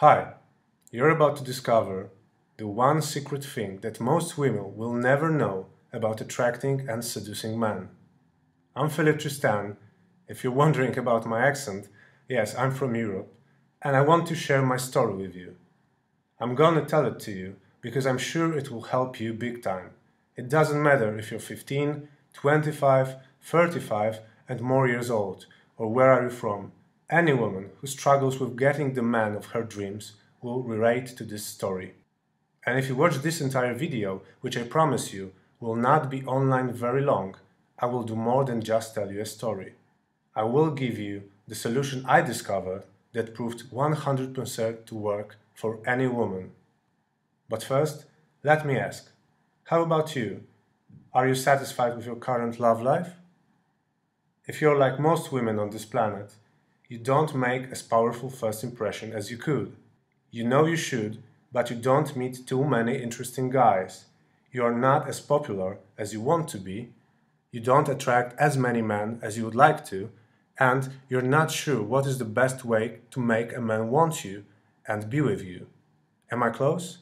Hi, you're about to discover the one secret thing that most women will never know about attracting and seducing men. I'm Philip Tristan. If you're wondering about my accent, yes, I'm from Europe, and I want to share my story with you. I'm gonna tell it to you because I'm sure it will help you big time. It doesn't matter if you're 15, 25, 35, and more years old, or where are you from. Any woman who struggles with getting the man of her dreams will relate to this story. And if you watch this entire video, which I promise you will not be online very long, I will do more than just tell you a story. I will give you the solution I discovered that proved 100% to work for any woman. But first, let me ask, how about you? Are you satisfied with your current love life? If you're like most women on this planet, you don't make as powerful first impression as you could. You know you should, but you don't meet too many interesting guys. You are not as popular as you want to be. You don't attract as many men as you would like to, and you're not sure what is the best way to make a man want you and be with you. Am I close?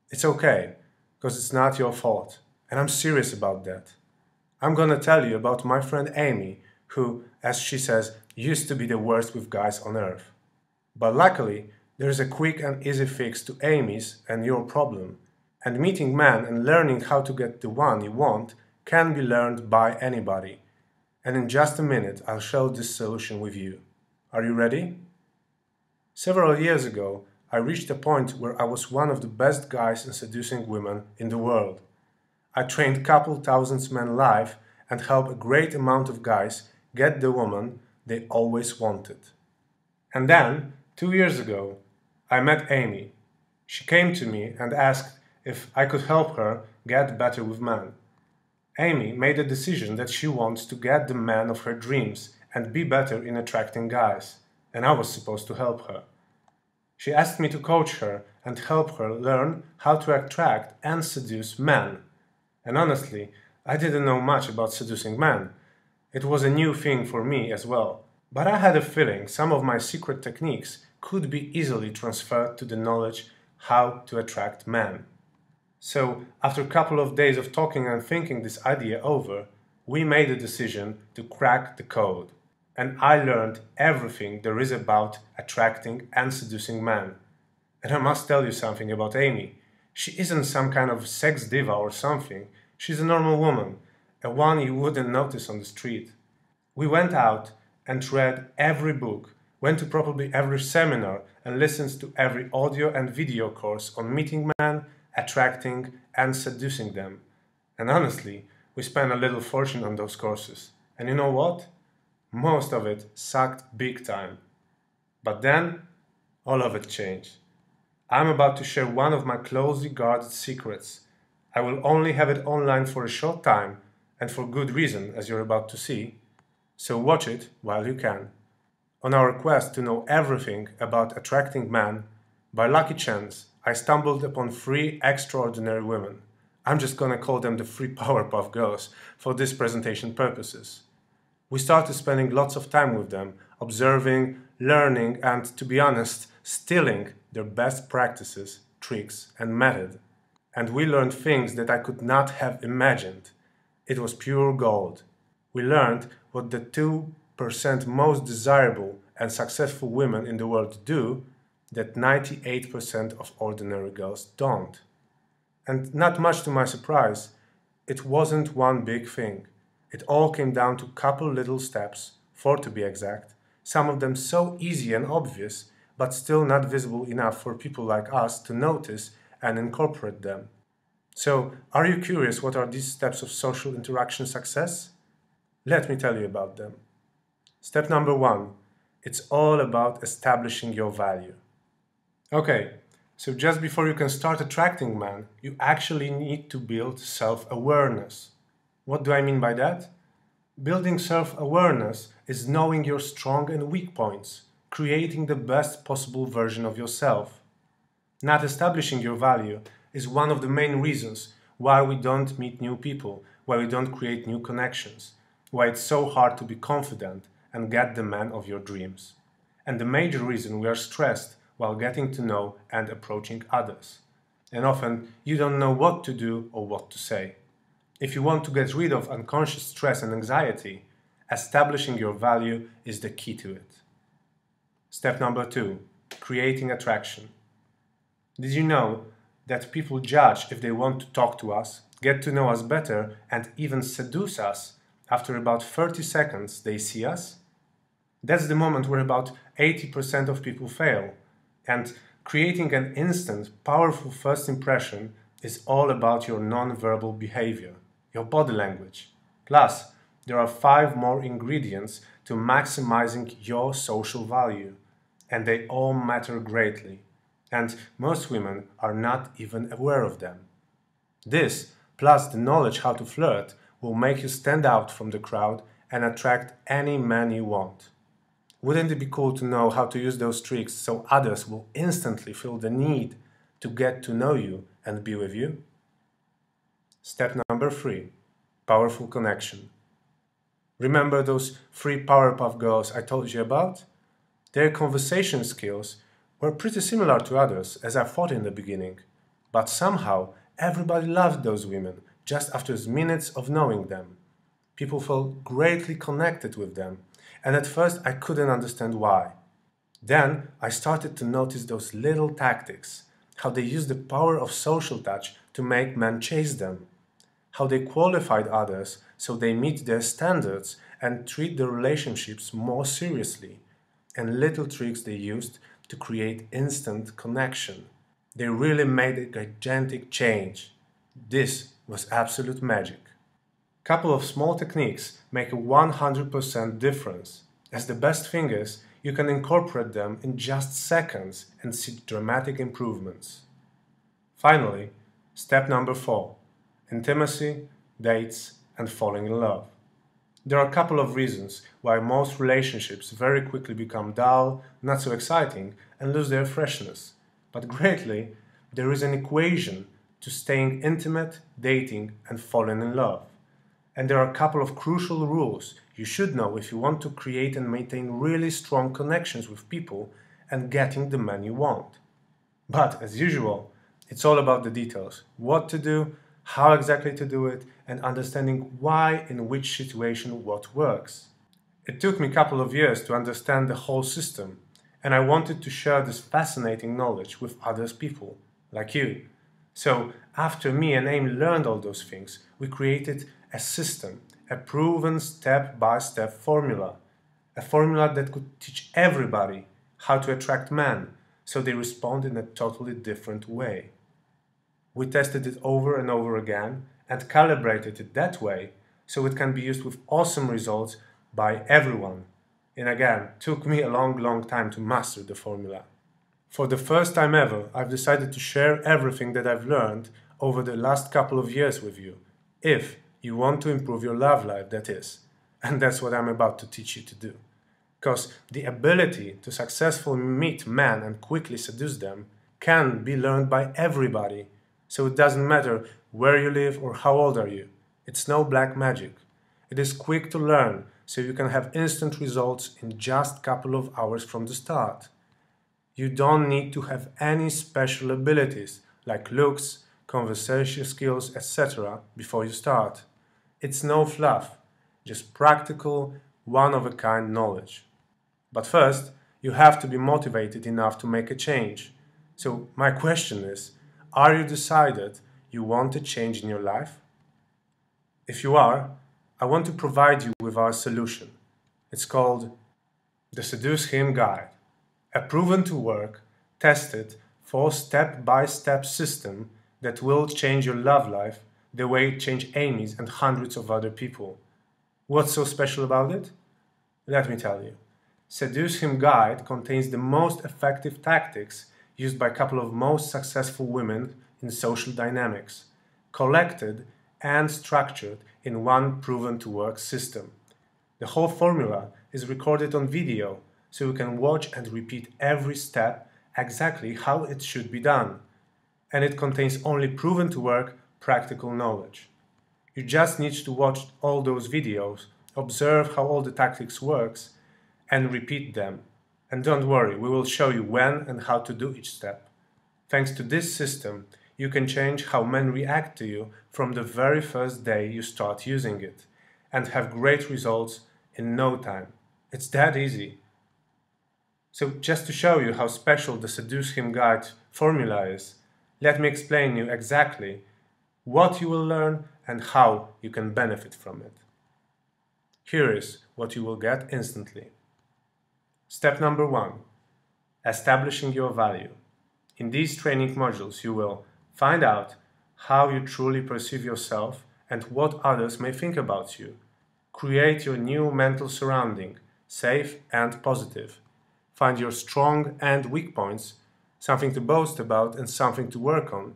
It's okay, because it's not your fault, and I'm serious about that. I'm gonna tell you about my friend Amy, who, as she says, used to be the worst with guys on earth. But luckily, there's a quick and easy fix to Amy's and your problem. And meeting men and learning how to get the one you want can be learned by anybody. And in just a minute, I'll share this solution with you. Are you ready? Several years ago, I reached a point where I was one of the best guys in seducing women in the world. I trained couple thousands men live and helped a great amount of guys get the woman they always wanted. And then, 2 years ago, I met Amy. She came to me and asked if I could help her get better with men. Amy made a decision that she wants to get the man of her dreams and be better in attracting guys, and I was supposed to help her. She asked me to coach her and help her learn how to attract and seduce men. And honestly, I didn't know much about seducing men. It was a new thing for me as well. But I had a feeling some of my secret techniques could be easily transferred to the knowledge how to attract men. So, after a couple of days of talking and thinking this idea over, we made a decision to crack the code. And I learned everything there is about attracting and seducing men. And I must tell you something about Amy. She isn't some kind of sex diva or something. She's a normal woman, a one you wouldn't notice on the street. We went out and read every book, went to probably every seminar, and listened to every audio and video course on meeting men, attracting, and seducing them. And honestly, we spent a little fortune on those courses. And you know what? Most of it sucked big time. But then, all of it changed. I'm about to share one of my closely guarded secrets. I will only have it online for a short time, and for good reason, as you're about to see. So watch it while you can. On our quest to know everything about attracting men, by lucky chance, I stumbled upon three extraordinary women. I'm just gonna call them the three Powerpuff Girls for this presentation purposes. We started spending lots of time with them, observing, learning, and, to be honest, stealing their best practices, tricks, and method. And we learned things that I could not have imagined. It was pure gold. We learned what the 2% most desirable and successful women in the world do that 98% of ordinary girls don't. And not much to my surprise, it wasn't one big thing. It all came down to a couple little steps, four to be exact, some of them so easy and obvious, but still not visible enough for people like us to notice and incorporate them. So, are you curious what are these steps of social interaction success? Let me tell you about them. Step number one, it's all about establishing your value. Okay, so just before you can start attracting men, you actually need to build self-awareness. What do I mean by that? Building self-awareness is knowing your strong and weak points, creating the best possible version of yourself. Not establishing your value is one of the main reasons why we don't meet new people, why we don't create new connections, why it's so hard to be confident and get the man of your dreams. And the major reason we are stressed while getting to know and approaching others. And often you don't know what to do or what to say. If you want to get rid of unconscious stress and anxiety, establishing your value is the key to it. Step number 2, creating attraction. Did you know that people judge if they want to talk to us, get to know us better, and even seduce us after about 30 seconds they see us? That's the moment where about 80% of people fail. And creating an instant, powerful first impression is all about your non-verbal behavior, your body language. Plus, there are 5 more ingredients to maximizing your social value, and they all matter greatly. And most women are not even aware of them. This, plus the knowledge how to flirt, will make you stand out from the crowd and attract any man you want. Wouldn't it be cool to know how to use those tricks so others will instantly feel the need to get to know you and be with you? Step number 3, powerful connection. Remember those 3 Powerpuff Girls I told you about? Their conversation skills were pretty similar to others, as I thought in the beginning, but somehow everybody loved those women just after minutes of knowing them. People felt greatly connected with them, and at first I couldn't understand why. Then I started to notice those little tactics, how they use the power of social touch to make men chase them, how they qualified others so they meet their standards and treat their relationships more seriously, and little tricks they used to create instant connection. They really made a gigantic change. This was absolute magic. Couple of small techniques make a 100% difference. As the best thing is, you can incorporate them in just seconds and see dramatic improvements. Finally, step number 4, intimacy, dates, and falling in love. There are a couple of reasons why most relationships very quickly become dull, not so exciting, and lose their freshness. But greatly, there is an equation to staying intimate, dating, and falling in love. And there are a couple of crucial rules you should know if you want to create and maintain really strong connections with people and getting the man you want. But as usual, it's all about the details. What to do, how exactly to do it, and understanding why in which situation what works. It took me a couple of years to understand the whole system, and I wanted to share this fascinating knowledge with other people, like you. So, after me and Amy learned all those things, we created a system, a proven step-by-step formula. A formula that could teach everybody how to attract men, so they respond in a totally different way. We tested it over and over again and calibrated it that way so it can be used with awesome results by everyone. And again, took me a long time to master the formula. For the first time ever, I've decided to share everything that I've learned over the last couple of years with you, if you want to improve your love life, that is. And that's what I'm about to teach you to do. Because the ability to successfully meet men and quickly seduce them can be learned by everybody. So it doesn't matter where you live or how old are you. It's no black magic. It is quick to learn, so you can have instant results in just a couple of hours from the start. You don't need to have any special abilities like looks, conversation skills, etc. before you start. It's no fluff, just practical, one-of-a-kind knowledge. But first, you have to be motivated enough to make a change. So my question is, are you decided you want a change in your life? If you are, I want to provide you with our solution. It's called the Seduce Him Guide, a proven to work, tested, 4 step-by-step system that will change your love life the way it changed Amy's and hundreds of other people. What's so special about it? Let me tell you. Seduce Him Guide contains the most effective tactics used by a couple of most successful women in social dynamics, collected and structured in one proven to work system. The whole formula is recorded on video, so you can watch and repeat every step exactly how it should be done. And it contains only proven to work practical knowledge. You just need to watch all those videos, observe how all the tactics works, and repeat them And don't worry, we will show you when and how to do each step. Thanks to this system, you can change how men react to you from the very first day you start using it, and have great results in no time. It's that easy. So just to show you how special the Seduce Him Guide formula is, let me explain you exactly what you will learn and how you can benefit from it. Here is what you will get instantly. Step number 1. Establishing your value. In these training modules, you will find out how you truly perceive yourself and what others may think about you. Create your new mental surrounding, safe and positive. Find your strong and weak points, something to boast about and something to work on.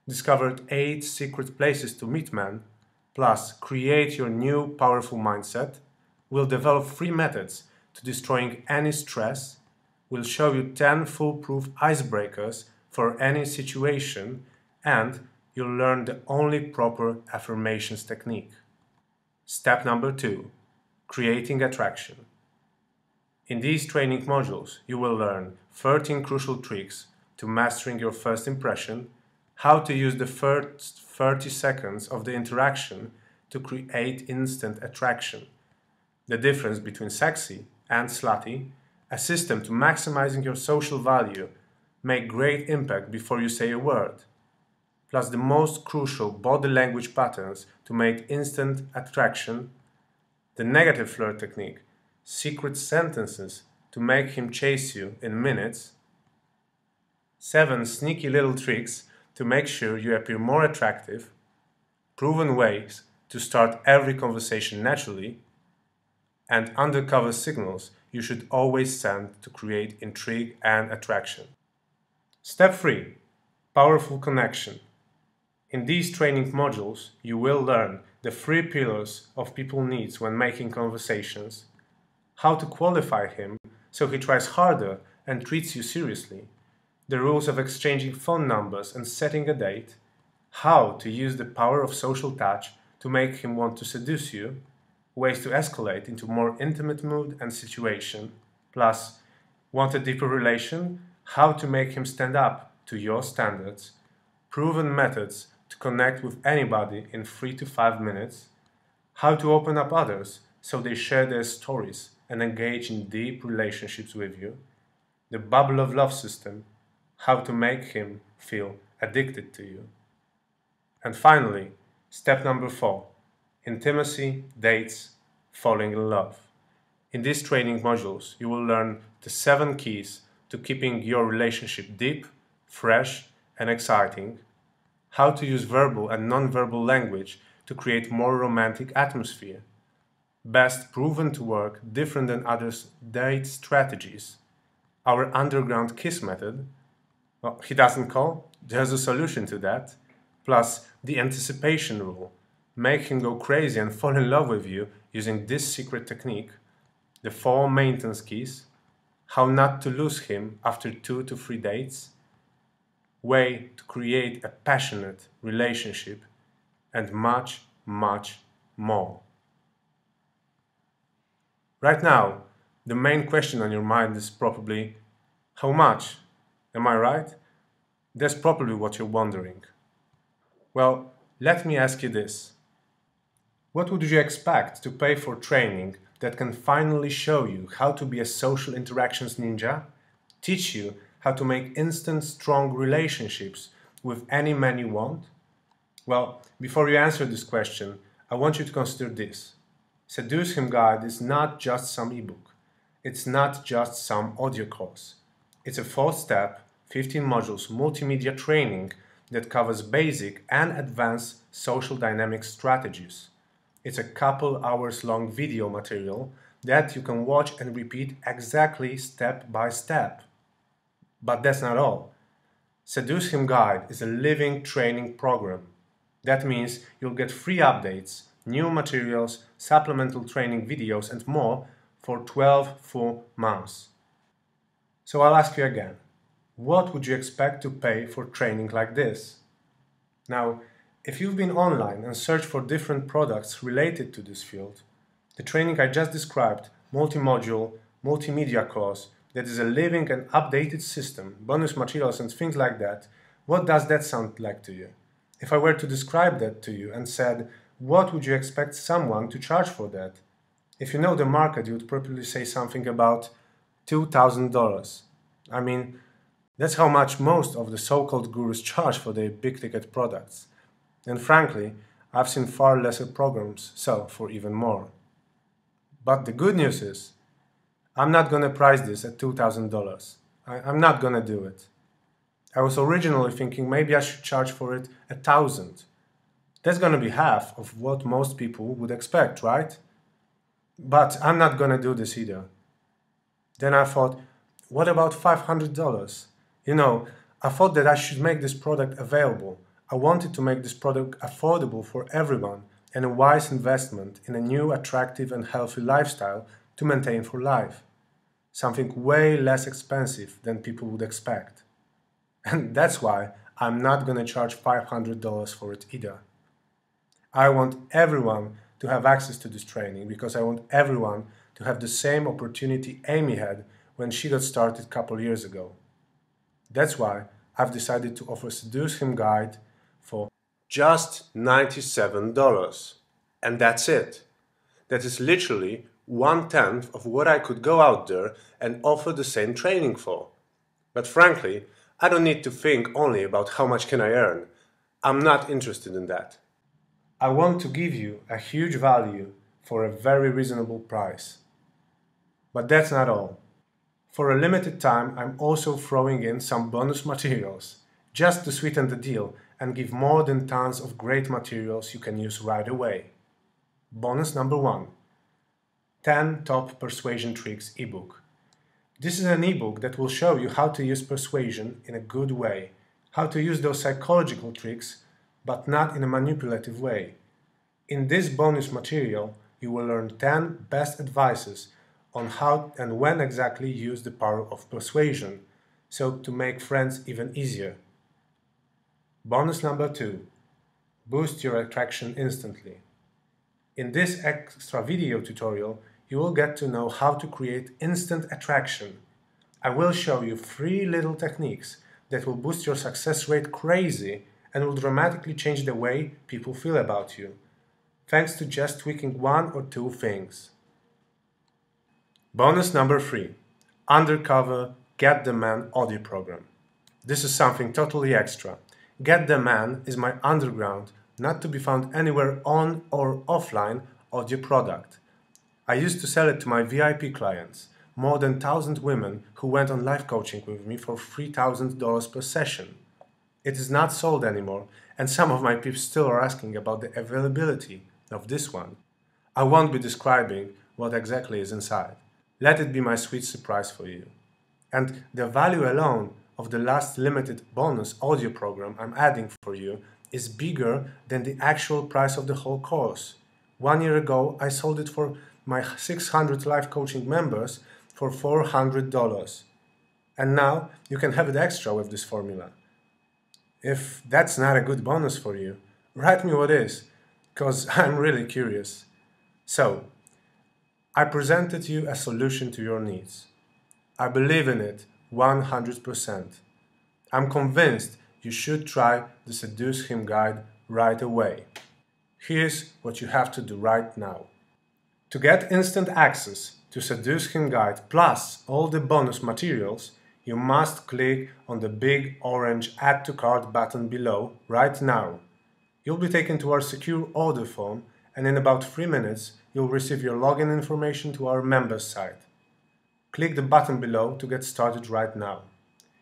Discover 8 secret places to meet men, plus create your new powerful mindset. We'll develop 3 methods to destroying any stress. We'll show you 10 foolproof icebreakers for any situation, and you'll learn the only proper affirmations technique. Step number 2. Creating attraction. In these training modules, you will learn 13 crucial tricks to mastering your first impression, how to use the first 30 seconds of the interaction to create instant attraction, the difference between sexy and slutty, a system to maximizing your social value, make great impact before you say a word, plus the most crucial body language patterns to make instant attraction, the negative flirt technique, secret sentences to make him chase you in minutes, 7 sneaky little tricks to make sure you appear more attractive, proven ways to start every conversation naturally, and undercover signals you should always send to create intrigue and attraction. Step 3. Powerful connection. In these training modules, you will learn the 3 pillars of people needs when making conversations, how to qualify him so he tries harder and treats you seriously, the rules of exchanging phone numbers and setting a date, how to use the power of social touch to make him want to seduce you, ways to escalate into more intimate mood and situation, plus, want a deeper relation, how to make him stand up to your standards, proven methods to connect with anybody in 3 to 5 minutes, how to open up others so they share their stories and engage in deep relationships with you, the bubble of love system, how to make him feel addicted to you. And finally, step number 4, intimacy, dates, falling in love. In these training modules, you will learn the 7 keys to keeping your relationship deep, fresh, and exciting, how to use verbal and non-verbal language to create more romantic atmosphere, best proven to work different than others' date strategies, our underground kiss method, well, he doesn't call, there's a solution to that, plus the anticipation rule, make him go crazy and fall in love with you using this secret technique, the 4 maintenance keys, how not to lose him after 2 to 3 dates, way to create a passionate relationship, and much, much more. Right now, the main question on your mind is probably, how much? Am I right? That's probably what you're wondering. Well, let me ask you this. What would you expect to pay for training that can finally show you how to be a social interactions ninja, teach you how to make instant strong relationships with any man you want? Well, before you answer this question, I want you to consider this. Seduce Him Guide is not just some ebook. It's not just some audio course. It's a 4-step, 15 modules multimedia training that covers basic and advanced social dynamic strategies. It's a couple hours long video material that you can watch and repeat exactly step by step. But that's not all. Seduce Him Guide is a living training program. That means you'll get free updates, new materials, supplemental training videos and more for 12 full months. So I'll ask you again, what would you expect to pay for training like this? Now, if you've been online and searched for different products related to this field, the training I just described, multi-module, multimedia course, that is a living and updated system, bonus materials and things like that, what does that sound like to you? If I were to describe that to you and said, what would you expect someone to charge for that? If you know the market, you would probably say something about $2,000. I mean, that's how much most of the so-called gurus charge for their big-ticket products. And frankly, I've seen far lesser programs sell for even more. But the good news is, I'm not going to price this at $2,000. I'm not going to do it. I was originally thinking maybe I should charge for it $1,000. That's going to be half of what most people would expect, right? But I'm not going to do this either. Then I thought, what about $500? You know, I thought that I should make this product available. I wanted to make this product affordable for everyone and a wise investment in a new, attractive and healthy lifestyle to maintain for life. Something way less expensive than people would expect. And that's why I'm not going to charge $500 for it either. I want everyone to have access to this training because I want everyone to have the same opportunity Amy had when she got started a couple years ago. That's why I've decided to offer Seduce Him Guide for just $97. And that's it. That is literally 1/10 of what I could go out there and offer the same training for. But frankly, I don't need to think only about how much can I earn. I'm not interested in that. I want to give you a huge value for a very reasonable price. But that's not all. For a limited time, I'm also throwing in some bonus materials, just to sweeten the deal and give more than tons of great materials you can use right away. Bonus number 1. 10 Top Persuasion Tricks ebook. This is an ebook that will show you how to use persuasion in a good way, how to use those psychological tricks, but not in a manipulative way. In this bonus material, you will learn 10 best advices on how and when exactly use the power of persuasion, so to make friends even easier. Bonus number 2. Boost your attraction instantly. In this extra video tutorial, you will get to know how to create instant attraction. I will show you 3 little techniques that will boost your success rate crazy and will dramatically change the way people feel about you, thanks to just tweaking 1 or 2 things. Bonus number 3. Undercover Get the Man audio program. This is something totally extra. Get the Man is my underground, not to be found anywhere on or offline audio product. I used to sell it to my VIP clients, more than 1,000 women who went on life coaching with me for $3,000 per session. It is not sold anymore, and some of my peeps still are asking about the availability of this one. I won't be describing what exactly is inside. Let it be my sweet surprise for you. And the value alone of the last limited bonus audio program I'm adding for you is bigger than the actual price of the whole course. 1 year ago, I sold it for my 600 life coaching members for $400. And now you can have it extra with this formula. If that's not a good bonus for you, write me what is, because I'm really curious. So, I presented you a solution to your needs. I believe in it 100%. I'm convinced you should try the Seduce Him Guide right away. Here's what you have to do right now. To get instant access to Seduce Him Guide plus all the bonus materials, you must click on the big orange Add to Cart button below right now. You'll be taken to our secure order form, and in about 3 minutes you'll receive your login information to our members site. Click the button below to get started right now.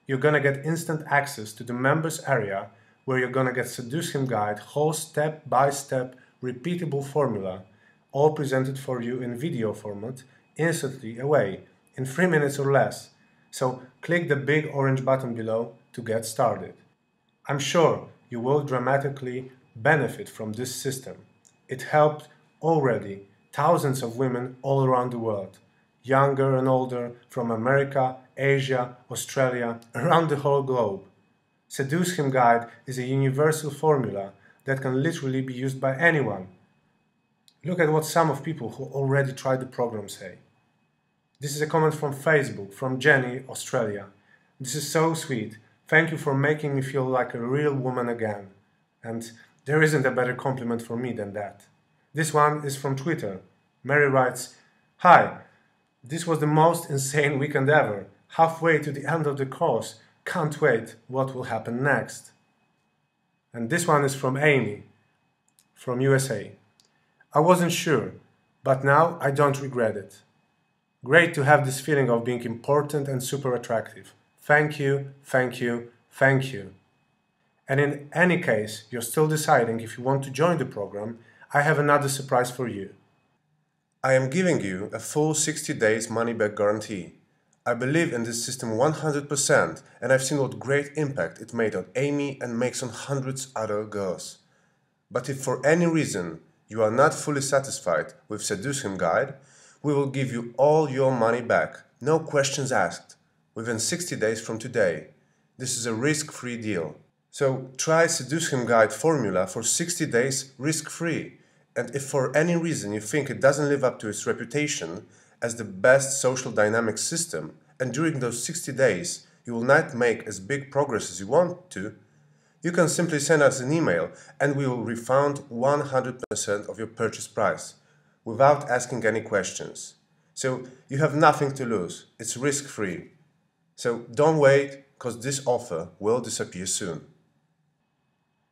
You're gonna get instant access to the members area where you're gonna get Seduce Him Guide whole step-by-step repeatable formula, all presented for you in video format, instantly away, in 3 minutes or less. So click the big orange button below to get started. I'm sure you will dramatically benefit from this system. It helped already thousands of women all around the world, younger and older, from America, Asia, Australia, around the whole globe. Seduce Him Guide is a universal formula that can literally be used by anyone. Look at what some of people who already tried the program say. This is a comment from Facebook, from Jenny, Australia. This is so sweet. Thank you for making me feel like a real woman again. And there isn't a better compliment for me than that. This one is from Twitter. Mary writes, "Hi, this was the most insane weekend ever. Halfway to the end of the course. Can't wait what will happen next." And this one is from Amy, from USA. "I wasn't sure, but now I don't regret it. Great to have this feeling of being important and super attractive. Thank you, thank you, thank you." And in any case, you're still deciding if you want to join the program, I have another surprise for you. I am giving you a full 60 days money-back guarantee. I believe in this system 100%, and I've seen what great impact it made on Amy and makes on hundreds other girls. But if for any reason you are not fully satisfied with Seduce Him Guide, we will give you all your money back, no questions asked, within 60 days from today. This is a risk-free deal. So try Seduce Him Guide formula for 60 days risk-free. And if for any reason you think it doesn't live up to its reputation as the best social dynamic system, and during those 60 days you will not make as big progress as you want to, you can simply send us an email and we will refund 100% of your purchase price without asking any questions. So you have nothing to lose. It's risk-free. So don't wait, because this offer will disappear soon.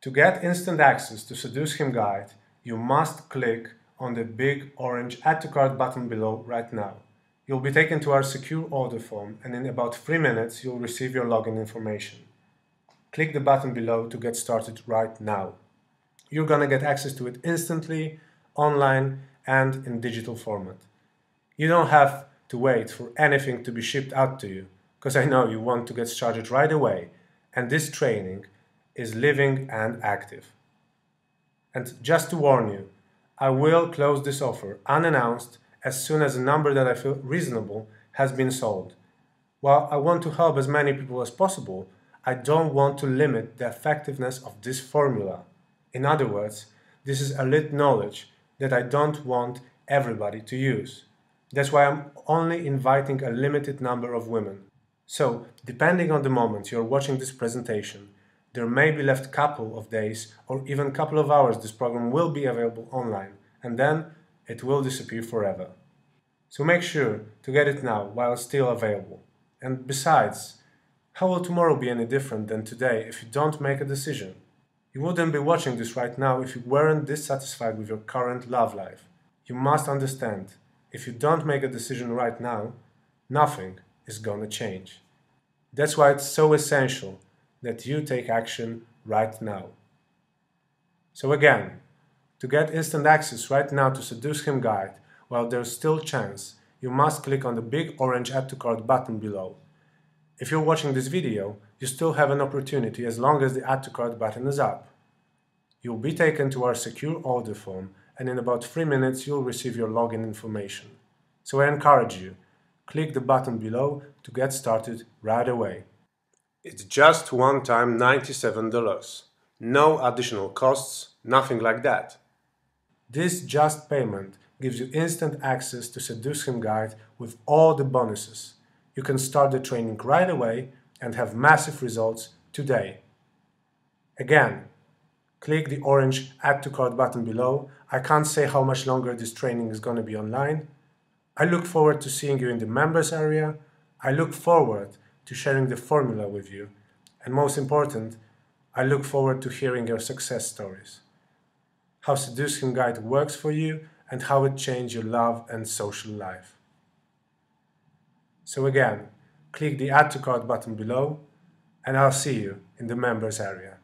To get instant access to Seduce Him Guide, you must click on the big orange Add to Cart button below right now. You'll be taken to our secure order form, and in about 3 minutes you'll receive your login information. Click the button below to get started right now. You're gonna get access to it instantly, online, and in digital format. You don't have to wait for anything to be shipped out to you, because I know you want to get started right away, and this training is living and active. And just to warn you, I will close this offer unannounced as soon as a number that I feel reasonable has been sold. While I want to help as many people as possible, I don't want to limit the effectiveness of this formula. In other words, this is elite knowledge that I don't want everybody to use. That's why I'm only inviting a limited number of women. So, depending on the moment you're watching this presentation, there may be left couple of days or even couple of hours this program will be available online, and then it will disappear forever. So make sure to get it now while it's still available. And besides, how will tomorrow be any different than today if you don't make a decision? You wouldn't be watching this right now if you weren't dissatisfied with your current love life. You must understand, if you don't make a decision right now, nothing is gonna change. That's why it's so essential that you take action right now. So again, to get instant access right now to Seduce Him Guide, while there's still chance, you must click on the big orange Add to Cart button below. If you're watching this video, you still have an opportunity as long as the Add to Cart button is up. You'll be taken to our secure order form, and in about 3 minutes you'll receive your login information. So I encourage you, click the button below to get started right away. It's just one-time $97. No additional costs, nothing like that. This just payment gives you instant access to Seduce Him Guide with all the bonuses. You can start the training right away and have massive results today. Again, click the orange Add to Cart button below. I can't say how much longer this training is going to be online. I look forward to seeing you in the members area. I look forward to sharing the formula with you. And most important, I look forward to hearing your success stories. How Seduce Him Guide works for you and how it changed your love and social life. So again, click the Add to Cart button below and I'll see you in the members area.